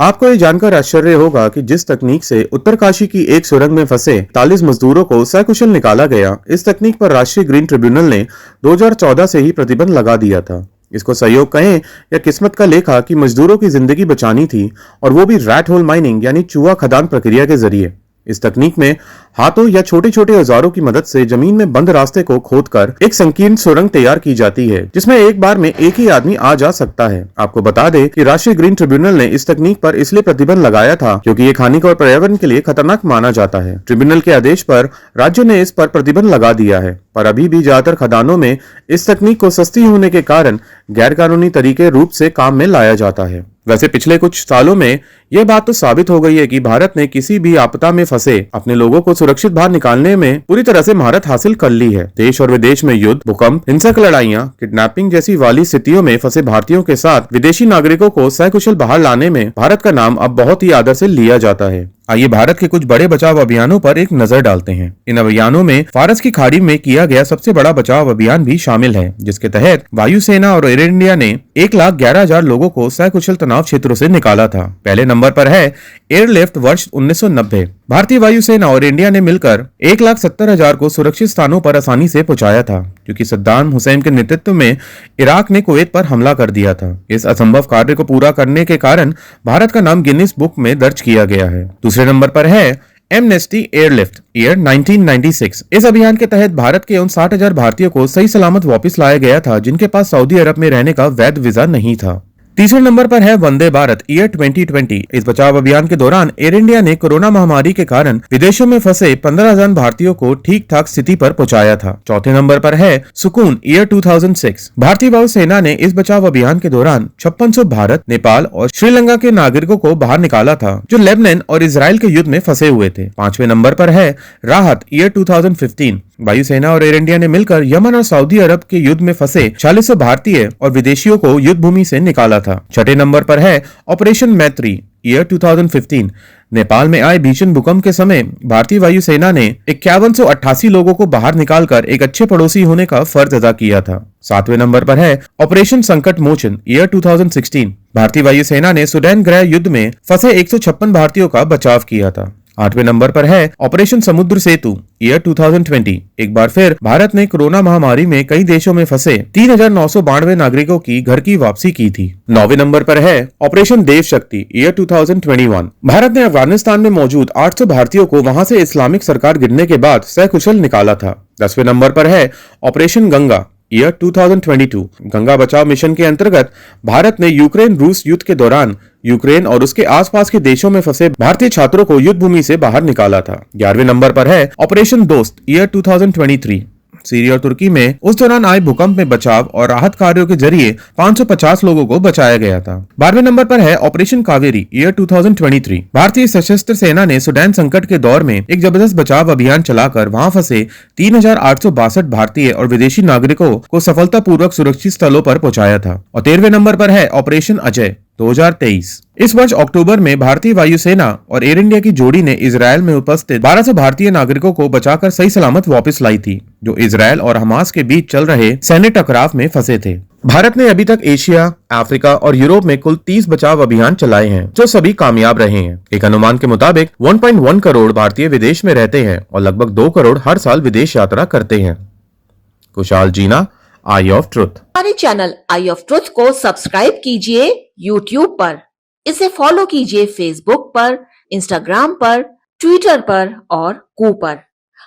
आपको ये जानकर आश्चर्य होगा कि जिस तकनीक से उत्तरकाशी की एक सुरंग में फंसे 41 मजदूरों को सकुशल निकाला गया, इस तकनीक पर राष्ट्रीय ग्रीन ट्रिब्यूनल ने 2014 से ही प्रतिबंध लगा दिया था। इसको सहयोग कहें या किस्मत का लेखा कि मजदूरों की जिंदगी बचानी थी, और वो भी रैट होल माइनिंग यानी चूहा खदान प्रक्रिया के जरिए। इस तकनीक में हाथों या छोटे छोटे औजारों की मदद से जमीन में बंद रास्ते को खोदकर एक संकीर्ण सुरंग तैयार की जाती है, जिसमें एक बार में एक ही आदमी आ जा सकता है। आपको बता दें कि राष्ट्रीय ग्रीन ट्रिब्यूनल ने इस तकनीक पर इसलिए प्रतिबंध लगाया था क्योंकि ये हानिकारक और पर्यावरण के लिए खतरनाक माना जाता है। ट्रिब्यूनल के आदेश पर राज्यों ने इस पर प्रतिबंध लगा दिया है, पर अभी भी ज्यादातर खदानों में इस तकनीक को सस्ती होने के कारण गैर कानूनी तरीके रूप से काम में लाया जाता है। वैसे पिछले कुछ सालों में यह बात तो साबित हो गई है कि भारत ने किसी भी आपदा में फंसे अपने लोगों को सुरक्षित बाहर निकालने में पूरी तरह से महारत हासिल कर ली है। देश और विदेश में युद्ध, भूकंप, हिंसक लड़ाइयां, किडनैपिंग जैसी वाली स्थितियों में फंसे भारतीयों के साथ विदेशी नागरिकों को सकुशल बाहर लाने में भारत का नाम अब बहुत ही आदर से लिया जाता है। आइए भारत के कुछ बड़े बचाव अभियानों पर एक नजर डालते हैं। इन अभियानों में फारस की खाड़ी में किया गया सबसे बड़ा बचाव अभियान भी शामिल है, जिसके तहत वायुसेना और एयर इंडिया ने 1,11,000 लोगों को सकुशल तनाव क्षेत्रों से निकाला था। पहले नंबर पर है एयरलिफ्ट वर्ष 1990। भारतीय वायुसेना और इंडिया ने मिलकर 1,70,000 को सुरक्षित स्थानों पर आसानी से पहुंचाया था, क्योंकि सद्दाम हुसैन के नेतृत्व में इराक ने कुवैत पर हमला कर दिया था। इस असंभव कार्य को पूरा करने के कारण भारत का नाम गिनीज बुक में दर्ज किया गया है। दूसरे नंबर पर है एमनेस्टी एयरलिफ्ट ईयर 1996। इस अभियान के तहत भारत के उन 60,000 भारतीयों को सही सलामत वापस लाया गया था जिनके पास सऊदी अरब में रहने का वैध वीजा नहीं था। तीसरे नंबर पर है वंदे भारत ईयर 2020। इस बचाव अभियान के दौरान एयर इंडिया ने कोरोना महामारी के कारण विदेशों में फंसे 15,000 भारतीयों को ठीक ठाक स्थिति पर पहुंचाया था। चौथे नंबर पर है सुकून ईयर 2006। भारतीय वायुसेना ने इस बचाव अभियान के दौरान 5600 भारत, नेपाल और श्रीलंका के नागरिकों को बाहर निकाला था, जो लेबनान और इसराइल के युद्ध में फंसे हुए थे। पांचवें नंबर पर है राहत ईयर 2015। वायुसेना और एयर इंडिया ने मिलकर यमन और सऊदी अरब के युद्ध में फंसे 4600 भारतीय और विदेशियों को युद्ध भूमि से निकाला था। छठे नंबर पर है ऑपरेशन मैत्री ईयर 2015। नेपाल में आए भीषण भूकंप के समय भारतीय वायुसेना ने 5188 लोगों को बाहर निकालकर एक अच्छे पड़ोसी होने का फर्ज अदा किया था। सातवें नंबर पर है ऑपरेशन संकट मोचन ईयर 2016। भारतीय वायुसेना ने सुडैन गृह युद्ध में फंसे 156 भारतीयों का बचाव किया था। आठवें नंबर पर है ऑपरेशन समुद्र सेतु ईयर 2020। एक बार फिर भारत ने कोरोना महामारी में कई देशों में फंसे 3,992 नागरिकों की घर की वापसी की थी। नौवें नंबर पर है ऑपरेशन देव शक्ति ईयर 2021। भारत ने अफगानिस्तान में मौजूद 800 भारतीयों को वहां से इस्लामिक सरकार गिरने के बाद सकुशल निकाला था। 10वें नंबर पर है ऑपरेशन गंगा ईयर 2022। गंगा बचाव मिशन के अंतर्गत भारत ने यूक्रेन रूस युद्ध के दौरान यूक्रेन और उसके आसपास के देशों में फंसे भारतीय छात्रों को युद्ध भूमि से बाहर निकाला था। 11वें नंबर पर है ऑपरेशन दोस्त ईयर 2023। सीरिया और तुर्की में उस दौरान आए भूकंप में बचाव और राहत कार्यों के जरिए 550 लोगों को बचाया गया था। 12वें नंबर पर है ऑपरेशन कावेरी ईयर 2023। भारतीय सशस्त्र सेना ने सुडैन संकट के दौर में एक जबरदस्त बचाव अभियान चलाकर वहां फंसे 3,862 भारतीय और विदेशी नागरिकों को सफलतापूर्वक सुरक्षित स्थलों पर पहुंचाया था। और 13वें नंबर पर है ऑपरेशन अजय 2023। इस वर्ष अक्टूबर में भारतीय वायुसेना और एयर इंडिया की जोड़ी ने इजरायल में उपस्थित 1200 भारतीय नागरिकों को बचाकर सही सलामत वापस लाई थी, जो इजरायल और हमास के बीच चल रहे सैन्य टकराव में फंसे थे। भारत ने अभी तक एशिया, अफ्रीका और यूरोप में कुल 30 बचाव अभियान चलाए हैं, जो सभी कामयाब रहे हैं। एक अनुमान के मुताबिक 1.1 करोड़ भारतीय विदेश में रहते हैं और लगभग 2 करोड़ हर साल विदेश यात्रा करते हैं। कुशाल जीना, आई ऑफ ट्रुथ। हमारे चैनल आई ऑफ ट्रुथ को सब्सक्राइब कीजिए YouTube पर, इसे फॉलो कीजिए Facebook पर, Instagram पर, Twitter पर और कू पर।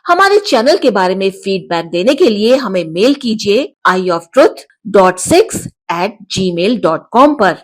हमारे चैनल के बारे में फीडबैक देने के लिए हमें मेल कीजिए ioftruth.6@gmail.com पर।